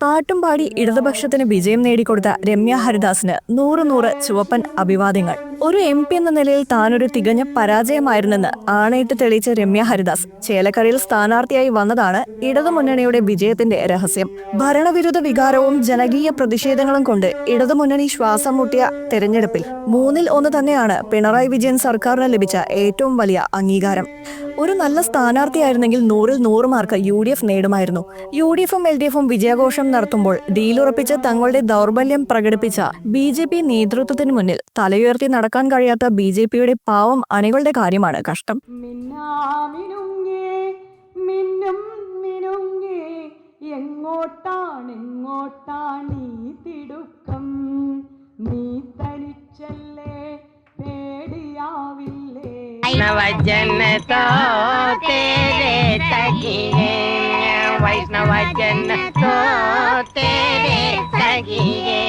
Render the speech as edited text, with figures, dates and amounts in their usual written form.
പാട്ടും പാടി ഇടതുപക്ഷത്തിന് വിജയം നേടിക്കൊടുത്ത രമ്യ ഹരിദാസിന് 100 ചുവപ്പൻ അഭിവാദ്യങ്ങൾ. ഒരു MP എന്ന നിലയിൽ താനൊരു തികഞ്ഞ പരാജയമായിരുന്നെന്ന് ആണയിട്ട് തെളിയിച്ച രമ്യ ഹരിദാസ് ചേലക്കരയിൽ സ്ഥാനാർത്ഥിയായി വന്നതാണ് ഇടതുമുന്നണിയുടെ വിജയത്തിന്റെ രഹസ്യം. ഭരണവിരുദ്ധ വികാരവും ജനകീയ പ്രതിഷേധങ്ങളും കൊണ്ട് ഇടതുമുന്നണി ശ്വാസം മുട്ടിയ തെരഞ്ഞെടുപ്പിൽ 1/3 തന്നെയാണ് പിണറായി വിജയൻ സർക്കാരിന് ലഭിച്ച ഏറ്റവും വലിയ അംഗീകാരം. ഒരു നല്ല സ്ഥാനാർത്ഥിയായിരുന്നെങ്കിൽ 100 മാർക്ക് UDF നേടുമായിരുന്നു. UDFും LDFും വിജയാഘോഷം നടത്തുമ്പോൾ ഡീലുറപ്പിച്ച് തങ്ങളുടെ ദൗർബല്യം പ്രകടിപ്പിച്ച BJP നേതൃത്വത്തിന് മുന്നിൽ തലയുയർത്തി നടക്കാൻ കഴിയാത്ത BJPയുടെ പാവം അണികളുടെ കാര്യമാണ് കഷ്ടം. वैष्णवजन तो तेरे तकिए, वैष्णवजन तो तेरे तकिए।